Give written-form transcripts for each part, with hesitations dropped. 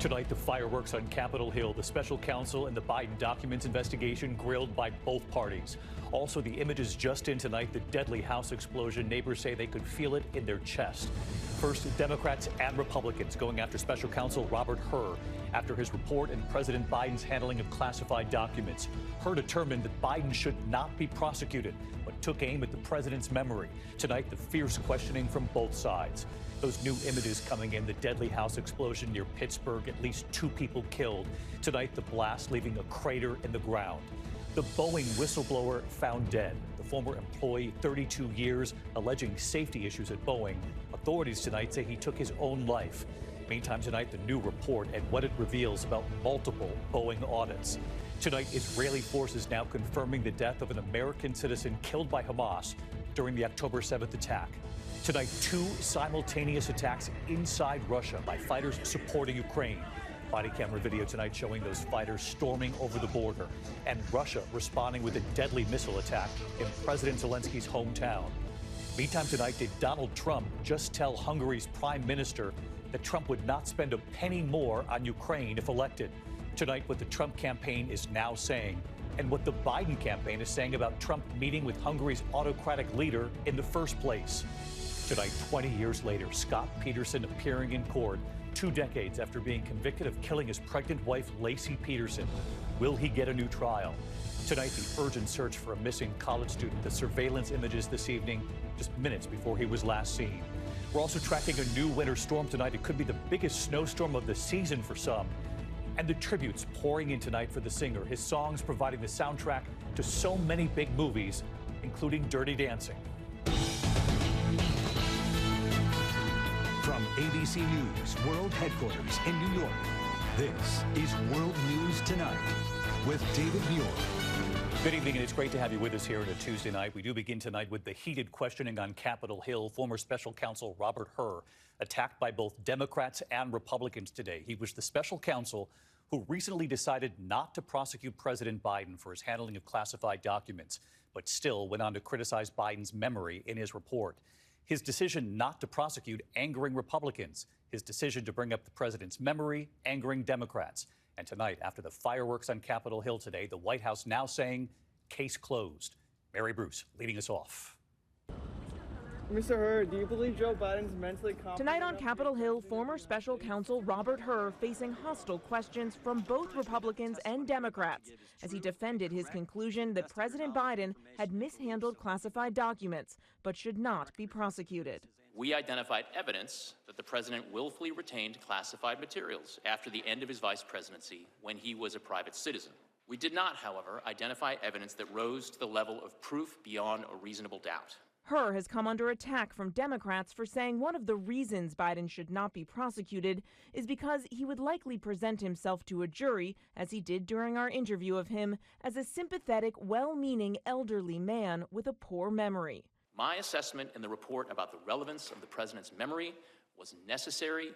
Tonight, the fireworks on Capitol Hill, the special counsel and the Biden documents investigation grilled by both parties. Also, the images just in tonight, the deadly house explosion. Neighbors say they could feel it in their chest. First, Democrats and Republicans going after special counsel Robert Hur after his report and President Biden's handling of classified documents. Hur determined that Biden should not be prosecuted, but took aim at the president's memory. Tonight, the fierce questioning from both sides. Those new images coming in, the deadly house explosion near Pittsburgh, at least 2 people killed. Tonight, the blast leaving a crater in the ground. The Boeing whistleblower found dead. The former employee, 32 years, alleging safety issues at Boeing. Authorities tonight say he took his own life. Meantime, tonight, the new report and what it reveals about multiple Boeing audits. Tonight, Israeli forces now confirming the death of an American citizen killed by Hamas during the October 7th attack. Tonight, 2 simultaneous attacks inside Russia by fighters supporting Ukraine. Body camera video tonight showing those fighters storming over the border, and Russia responding with a deadly missile attack in President Zelensky's hometown. Meantime tonight, did Donald Trump just tell Hungary's prime minister that Trump would not spend a penny more on Ukraine if elected? Tonight, what the Trump campaign is now saying, and what the Biden campaign is saying about Trump meeting with Hungary's autocratic leader in the first place. Tonight, 20 years later, Scott Peterson appearing in court 2 decades after being convicted of killing his pregnant wife, Lacey Peterson. Will he get a new trial? Tonight, the urgent search for a missing college student. The surveillance images this evening, just minutes before he was last seen. We're also tracking a new winter storm tonight. It could be the biggest snowstorm of the season for some. And the tributes pouring in tonight for the singer. His songs providing the soundtrack to so many big movies, including Dirty Dancing. From ABC News World Headquarters in New York, this is World News Tonight with David Muir. Good evening, and it's great to have you with us here on a Tuesday night. We do begin tonight with the heated questioning on Capitol Hill. Former special counsel Robert Hur attacked by both Democrats and Republicans today. He was the special counsel who recently decided not to prosecute President Biden for his handling of classified documents, but still went on to criticize Biden's memory in his report. His decision not to prosecute angering Republicans. His decision to bring up the president's memory angering Democrats. And tonight, after the fireworks on Capitol Hill today, the White House now saying case closed. Mary Bruce leading us off. Mr. Hur, do you believe Joe Biden's mentally competent? Tonight on Capitol Hill, former special counsel Robert Hur facing hostile questions from both Republicans and Democrats as he defended his conclusion that President Biden had mishandled classified documents but should not be prosecuted. We identified evidence that the president willfully retained classified materials after the end of his vice presidency when he was a private citizen. We did not, however, identify evidence that rose to the level of proof beyond a reasonable doubt. Hur has come under attack from Democrats for saying one of the reasons Biden should not be prosecuted is because he would likely present himself to a jury, as he did during our interview of him, as a sympathetic, well-meaning elderly man with a poor memory. My assessment in the report about the relevance of the president's memory was necessary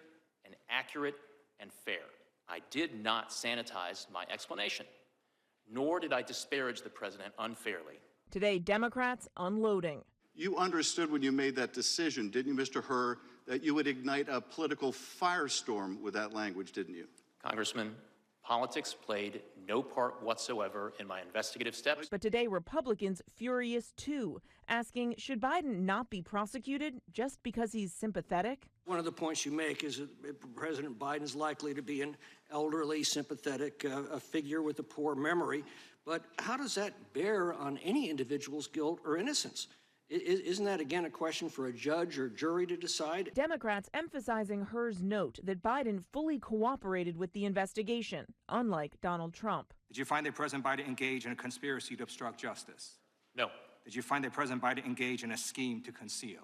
and accurate and fair. I did not sanitize my explanation, nor did I disparage the president unfairly. Today, Democrats unloading. You understood when you made that decision, didn't you, Mr. Hur, that you would ignite a political firestorm with that language, didn't you? Congressman, politics played no part whatsoever in my investigative steps. But today, Republicans furious too, asking, should Biden not be prosecuted just because he's sympathetic? One of the points you make is that President Biden is likely to be an elderly, sympathetic figure with a poor memory. But how does that bear on any individual's guilt or innocence? Isn't that, again, a question for a judge or jury to decide? Democrats emphasizing Hur's note that Biden fully cooperated with the investigation, unlike Donald Trump. Did you find that President Biden engaged in a conspiracy to obstruct justice? No. Did you find that President Biden engaged in a scheme to conceal?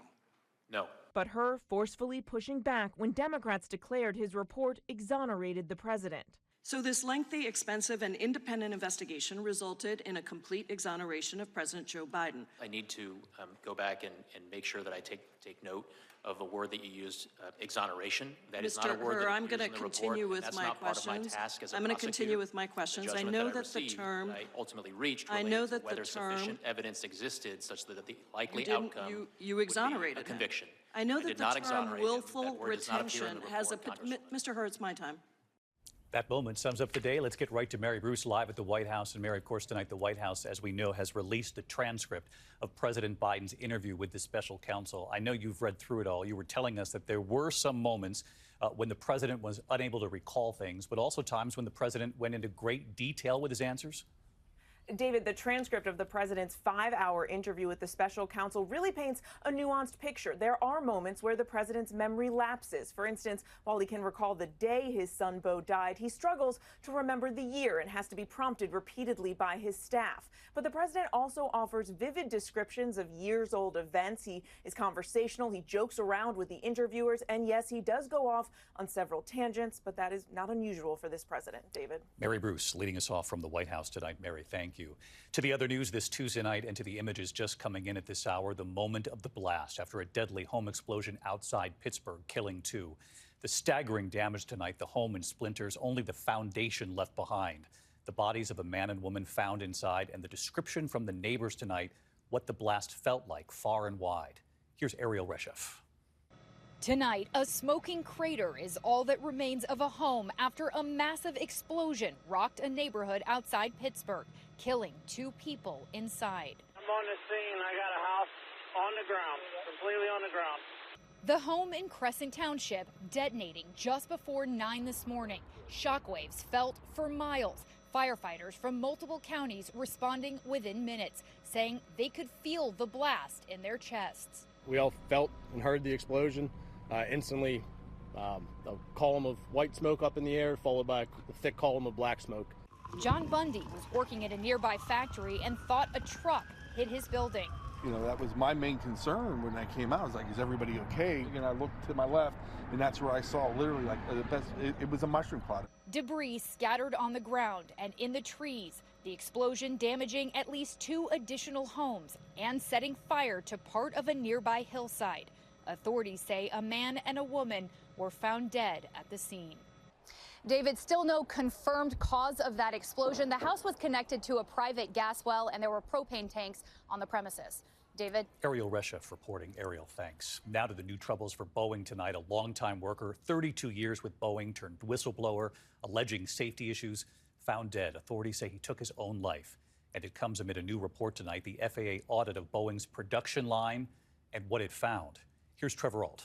No. But Hur forcefully pushing back when Democrats declared his report exonerated the president. So this lengthy, expensive, and independent investigation resulted in a complete exoneration of President Joe Biden. I need to go back and make sure that I take note of a word that you used, exoneration. That is not a word that I'm going to appears in the continue report, with that's my not part of my questions. task as a I'm going to prosecutor. continue with my questions. I know that the term I ultimately reached I know related that to whether the term sufficient evidence existed such that the likely you outcome you exonerated would be a conviction. Him. I know I that did the not term exonerate him. willful That word does not appear in retention the has a report, Congresswoman. Mr. Hur, it's my time. That moment sums up the day. Let's get right to Mary Bruce live at the White House. And Mary, of course, tonight the White House, as we know, has released the transcript of President Biden's interview with the special counsel. I know you've read through it all. You were telling us that there were some moments when the president was unable to recall things, but also times when the president went into great detail with his answers. David, the transcript of the president's 5-hour interview with the special counsel really paints a nuanced picture. There are moments where the president's memory lapses. For instance, while he can recall the day his son Beau died, he struggles to remember the year and has to be prompted repeatedly by his staff. But the president also offers vivid descriptions of years-old events. He is conversational, he jokes around with the interviewers, and yes, he does go off on several tangents, but that is not unusual for this president. David. Mary Bruce leading us off from the White House tonight. Mary, thank you. To the other news this Tuesday night and to the images just coming in at this hour, the moment of the blast after a deadly home explosion outside Pittsburgh, killing 2. The staggering damage tonight, the home in splinters, only the foundation left behind. The bodies of a man and woman found inside, and the description from the neighbors tonight, what the blast felt like far and wide. Here's Erielle Reshef. Tonight, a smoking crater is all that remains of a home after a massive explosion rocked a neighborhood outside Pittsburgh, killing 2 people inside. I'm on the scene. I got a house on the ground, completely on the ground. The home in Crescent Township detonating just before 9 this morning. Shockwaves felt for miles. Firefighters from multiple counties responding within minutes, saying they could feel the blast in their chests. We all felt and heard the explosion. Instantly, a column of white smoke up in the air, followed by a thick column of black smoke. John Bundy was working at a nearby factory and thought a truck hit his building. You know, that was my main concern when I came out. I was like, is everybody okay? And I looked to my left, and that's where I saw literally like it was a mushroom cloud. Debris scattered on the ground and in the trees. The explosion damaging at least 2 additional homes and setting fire to part of a nearby hillside. Authorities say a man and a woman were found dead at the scene. David, still no confirmed cause of that explosion. The house was connected to a private gas well, and there were propane tanks on the premises. David? Erielle Reshef reporting. Ariel, thanks. Now to the new troubles for Boeing tonight. A longtime worker, 32 years with Boeing, turned whistleblower, alleging safety issues, found dead. Authorities say he took his own life. And it comes amid a new report tonight, the FAA audit of Boeing's production line and what it found. Here's Trevor Ault.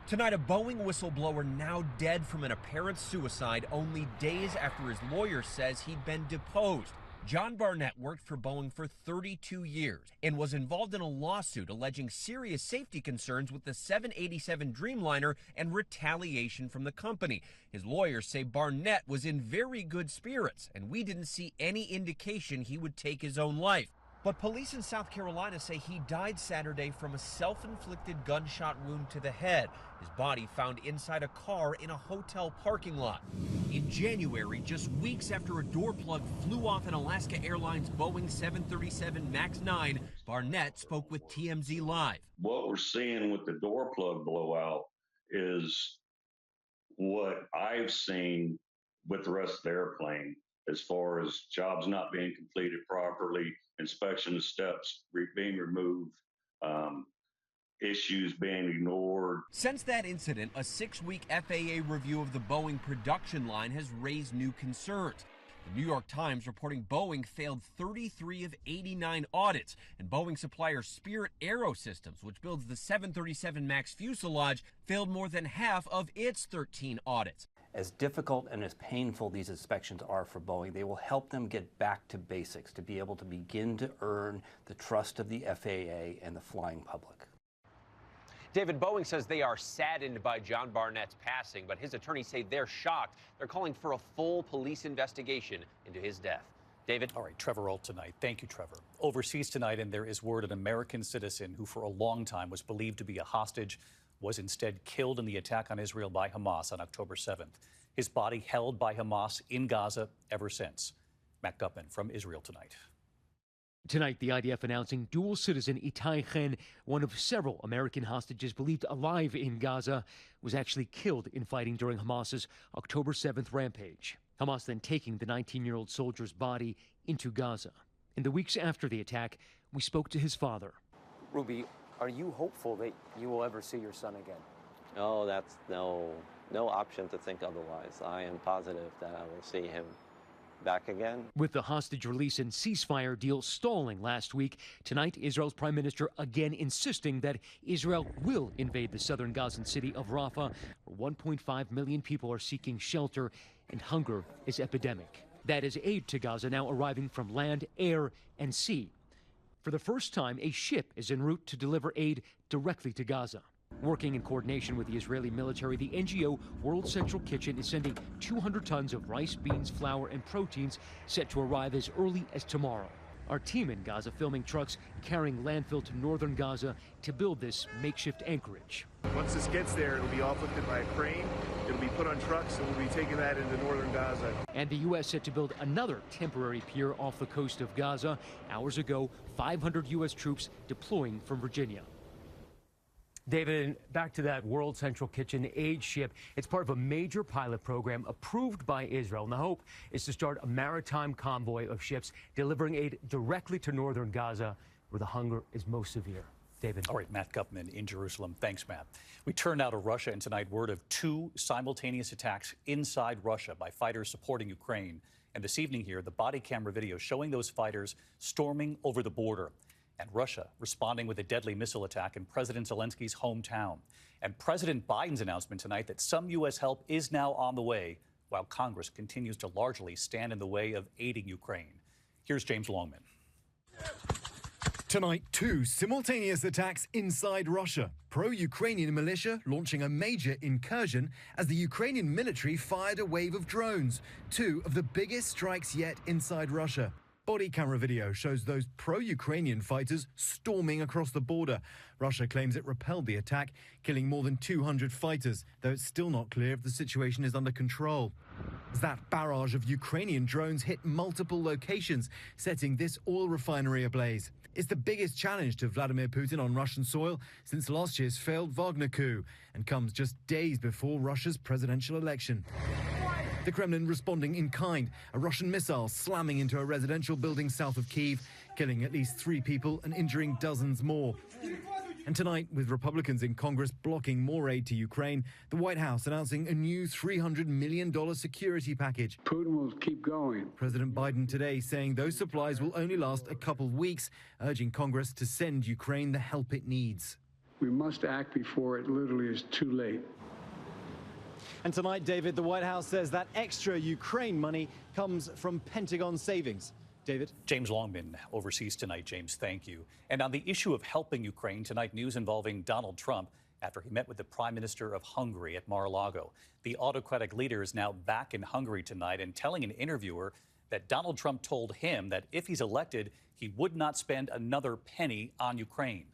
Tonight, a Boeing whistleblower now dead from an apparent suicide only days after his lawyer says he'd been deposed. John Barnett worked for Boeing for 32 years and was involved in a lawsuit alleging serious safety concerns with the 787 Dreamliner and retaliation from the company. His lawyers say Barnett was in very good spirits, and we didn't see any indication he would take his own life. But police in South Carolina say he died Saturday from a self-inflicted gunshot wound to the head. His body found inside a car in a hotel parking lot. In January, just weeks after a door plug flew off an Alaska Airlines Boeing 737 MAX 9, Barnett spoke with TMZ Live. What we're seeing with the door plug blowout is what I've seen with the rest of the airplane, as far as jobs not being completed properly, inspection steps being removed, issues being ignored. Since that incident, a 6-week FAA review of the Boeing production line has raised new concerns. The New York Times reporting Boeing failed 33 of 89 audits, and Boeing supplier Spirit Aerosystems, which builds the 737 MAX fuselage, failed more than half of its 13 audits. As difficult and as painful these inspections are for Boeing, they will help them get back to basics, to be able to begin to earn the trust of the FAA and the flying public. David, Boeing says they are saddened by John Barnett's passing, but his attorneys say they're shocked. They're calling for a full police investigation into his death. David? All right, Trevor Ault tonight. Thank you, Trevor. Overseas tonight, and there is word an American citizen who for a long time was believed to be a hostage was instead killed in the attack on Israel by Hamas on October 7th. His body held by Hamas in Gaza ever since. Matt Gutman from Israel tonight. Tonight, the IDF announcing dual citizen Itai Chen, one of several American hostages believed alive in Gaza, was actually killed in fighting during Hamas's October 7th rampage. Hamas then taking the 19-year-old soldier's body into Gaza. In the weeks after the attack, we spoke to his father. Ruby, are you hopeful that you will ever see your son again? No, no option to think otherwise. I am positive that I will see him back again. With the hostage release and ceasefire deal stalling last week, tonight Israel's prime minister again insisting that Israel will invade the southern Gazan city of Rafah, where 1.5 million people are seeking shelter and hunger is epidemic. That is aid to Gaza now arriving from land, air, and sea. For the first time, a ship is en route to deliver aid directly to Gaza. Working in coordination with the Israeli military, the NGO World Central Kitchen is sending 200 tons of rice, beans, flour, and proteins set to arrive as early as tomorrow. Our team in Gaza filming trucks carrying landfill to northern Gaza to build this makeshift anchorage. Once this gets there, it'll be offlifted by a crane, it'll be put on trucks, and we'll be taking that into northern Gaza. And the U.S. set to build another temporary pier off the coast of Gaza. Hours ago, 500 U.S. troops deploying from Virginia. David, back to that World Central Kitchen aid ship. It's part of a major pilot program approved by Israel. And the hope is to start a maritime convoy of ships delivering aid directly to northern Gaza, where the hunger is most severe. David. All right, Matt Gupman in Jerusalem. Thanks, Matt. We turn now to Russia, and tonight word of 2 simultaneous attacks inside Russia by fighters supporting Ukraine. And this evening here, the body camera video showing those fighters storming over the border. And Russia responding with a deadly missile attack in President Zelensky's hometown. And President Biden's announcement tonight that some U.S. help is now on the way, while Congress continues to largely stand in the way of aiding Ukraine. Here's James Longman. Tonight, 2 simultaneous attacks inside Russia. Pro-Ukrainian militia launching a major incursion as the Ukrainian military fired a wave of drones. 2 of the biggest strikes yet inside Russia. Body camera video shows those pro-Ukrainian fighters storming across the border. Russia claims it repelled the attack, killing more than 200 fighters, though it's still not clear if the situation is under control. As that barrage of Ukrainian drones hit multiple locations, setting this oil refinery ablaze. It's the biggest challenge to Vladimir Putin on Russian soil since last year's failed Wagner coup, and comes just days before Russia's presidential election. The Kremlin responding in kind, a Russian missile slamming into a residential building south of Kyiv, killing at least 3 people and injuring dozens more. And tonight, with Republicans in Congress blocking more aid to Ukraine, the White House announcing a new $300 million security package. Putin will keep going. President Biden today saying those supplies will only last a couple of weeks, urging Congress to send Ukraine the help it needs. We must act before it literally is too late. And tonight, David, the White House says that extra Ukraine money comes from Pentagon savings. David? James Longman overseas tonight. James, thank you. And on the issue of helping Ukraine, tonight news involving Donald Trump after he met with the Prime Minister of Hungary at Mar-a-Lago. The autocratic leader is now back in Hungary tonight and telling an interviewer that Donald Trump told him that if he's elected, he would not spend another penny on Ukraine.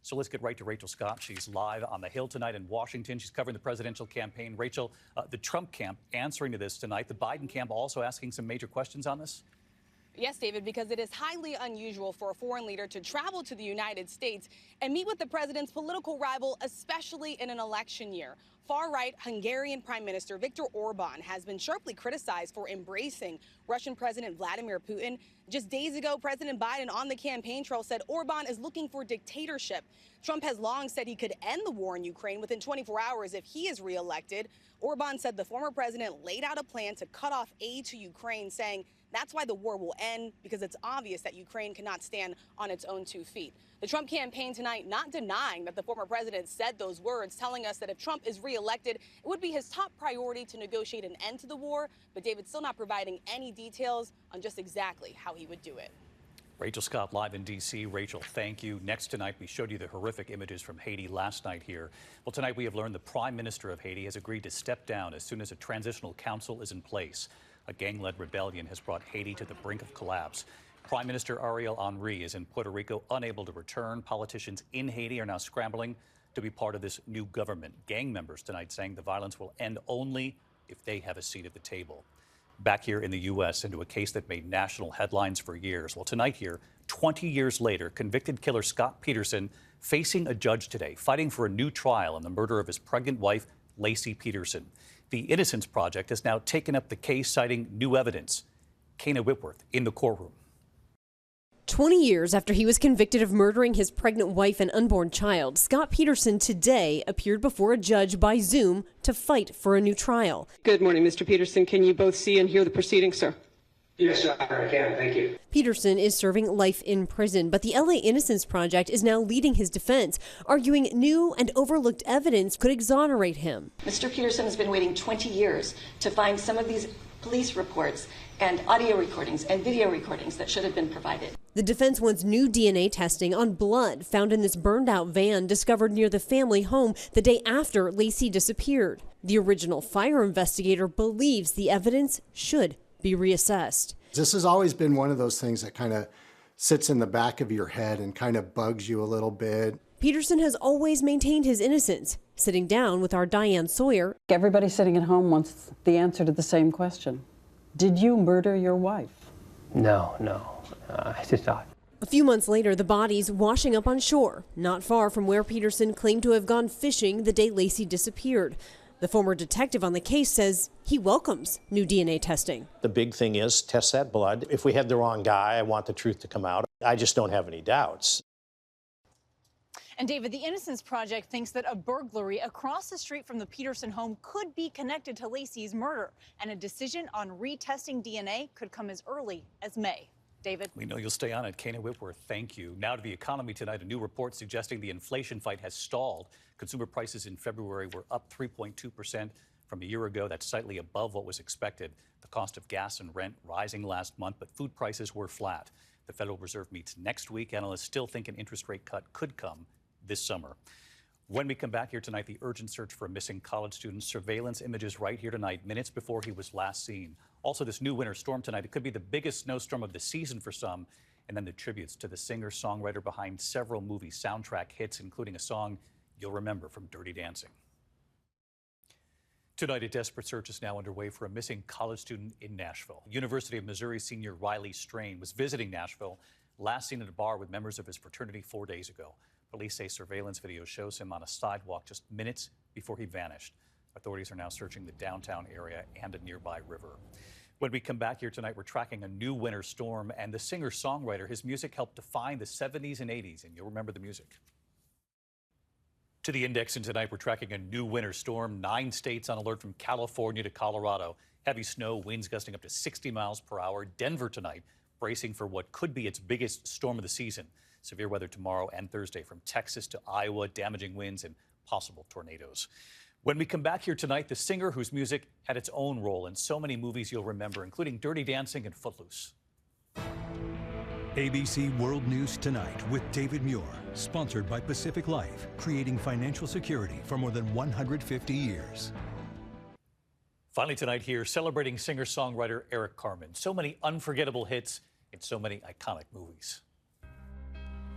So let's get right to Rachel Scott. She's live on the Hill tonight in Washington. She's covering the presidential campaign. Rachel, the Trump camp answering to this tonight. The Biden camp also asking some major questions on this? Yes, David, because it is highly unusual for a foreign leader to travel to the United States and meet with the president's political rival, especially in an election year. Far-right Hungarian Prime Minister Viktor Orbán has been sharply criticized for embracing Russian President Vladimir Putin. Just days ago, President Biden on the campaign trail said Orbán is looking for dictatorship. Trump has long said he could end the war in Ukraine within 24 hours if he is reelected. Orbán said the former president laid out a plan to cut off aid to Ukraine, saying that's why the war will end, because it's obvious that Ukraine cannot stand on its own 2 feet. The Trump campaign tonight not denying that the former president said those words, telling us that if Trump is reelected, it would be his top priority to negotiate an end to the war. But David still not providing any details on just exactly how he would do it. Rachel Scott live in D.C. Rachel, thank you. Next tonight, we showed you the horrific images from Haiti last night here. Well, tonight we have learned the Prime Minister of Haiti has agreed to step down as soon as a transitional council is in place. A gang-led rebellion has brought Haiti to the brink of collapse. Prime Minister Ariel Henry is in Puerto Rico, unable to return. Politicians in Haiti are now scrambling to be part of this new government. Gang members tonight saying the violence will end only if they have a seat at the table. Back here in the U.S. into a case that made national headlines for years. Well, tonight here, 20 years later, convicted killer Scott Peterson facing a judge today, fighting for a new trial in the murder of his pregnant wife, Lacey Peterson. The Innocence Project has now taken up the case, citing new evidence. Kana Whitworth in the courtroom. 20 years after he was convicted of murdering his pregnant wife and unborn child, Scott Peterson today appeared before a judge by Zoom to fight for a new trial. Good morning, Mr. Peterson. Can you both see and hear the proceedings, sir? Yes, Your Honor, I can. Thank you. Peterson is serving life in prison, but the LA Innocence Project is now leading his defense, arguing new and overlooked evidence could exonerate him. Mr. Peterson has been waiting 20 years to find some of these police reports and audio recordings and video recordings that should have been provided. The defense wants new DNA testing on blood found in this burned out van discovered near the family home the day after Lacey disappeared. The original fire investigator believes the evidence should be reassessed. This has always been one of those things that kind of sits in the back of your head and kind of bugs you a little bit. Peterson has always maintained his innocence. Sitting down with our Diane Sawyer. Everybody sitting at home wants the answer to the same question. Did you murder your wife? No, I did not. A few months later, the bodies washing up on shore, not far from where Peterson claimed to have gone fishing the day Lacey disappeared. The former detective on the case says he welcomes new DNA testing. The big thing is test that blood. If we had the wrong guy, I want the truth to come out. I just don't have any doubts. And David, the Innocence Project thinks that a burglary across the street from the Peterson home could be connected to Lacey's murder, and a decision on retesting DNA could come as early as May. David? We know you'll stay on it. Kana Whitworth, thank you. Now to the economy tonight, a new report suggesting the inflation fight has stalled. Consumer prices in February were up 3.2% from a year ago. That's slightly above what was expected. The cost of gas and rent rising last month, but food prices were flat. The Federal Reserve meets next week. Analysts still think an interest rate cut could come this summer. When we come back here tonight, the urgent search for a missing college student. Surveillance images right here tonight, minutes before he was last seen. Also, this new winter storm tonight. It could be the biggest snowstorm of the season for some. And then the tributes to the singer-songwriter behind several movie soundtrack hits, including a song you'll remember from Dirty Dancing. Tonight, a desperate search is now underway for a missing college student in Nashville. University of Missouri senior Riley Strain was visiting Nashville, last seen at a bar with members of his fraternity 4 days ago. Police say surveillance video shows him on a sidewalk just minutes before he vanished. Authorities are now searching the downtown area and a nearby river. When we come back here tonight, we're tracking a new winter storm, and the singer-songwriter, his music helped define the 70s and 80s, and you'll remember the music. To the index, and tonight we're tracking a new winter storm. 9 states on alert from California to Colorado. Heavy snow, winds gusting up to 60 miles per hour. Denver tonight bracing for what could be its biggest storm of the season. Severe weather tomorrow and Thursday from Texas to Iowa, damaging winds and possible tornadoes. When we come back here tonight, the singer whose music had its own role in so many movies you'll remember, including Dirty Dancing and Footloose. ABC World News Tonight with David Muir, sponsored by Pacific Life, creating financial security for more than 150 years. Finally tonight here, celebrating singer-songwriter Eric Carmen. So many unforgettable hits in so many iconic movies.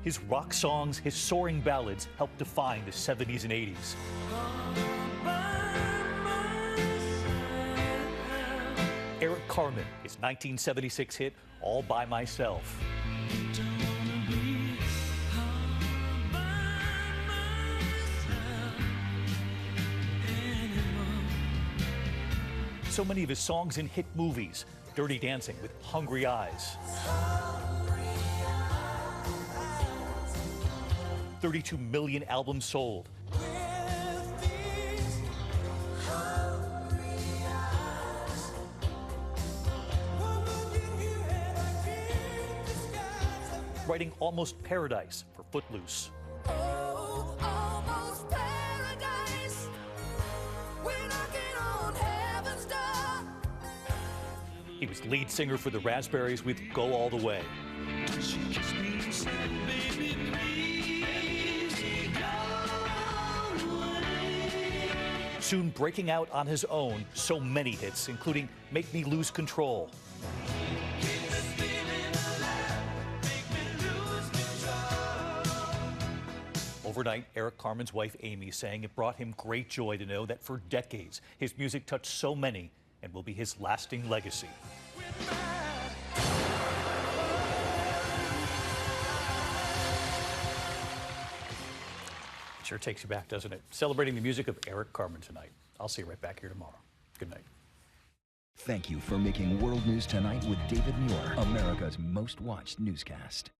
His rock songs, his soaring ballads helped define the 70s and 80s. Eric Carmen, his 1976 hit, All By Myself. So many of his songs in hit movies. Dirty Dancing with Hungry Eyes. 32 million albums sold. Writing Almost Paradise for Footloose. He was lead singer for the Raspberries with Go All the Way. Soon breaking out on his own, so many hits, including Make Me Lose Control. Overnight, Eric Carmen's wife Amy saying it brought him great joy to know that for decades his music touched so many and will be his lasting legacy. Sure takes you back, doesn't it? Celebrating the music of Eric Carmen tonight. I'll see you right back here tomorrow. Good night. Thank you for making World News Tonight with David Muir, America's most watched newscast.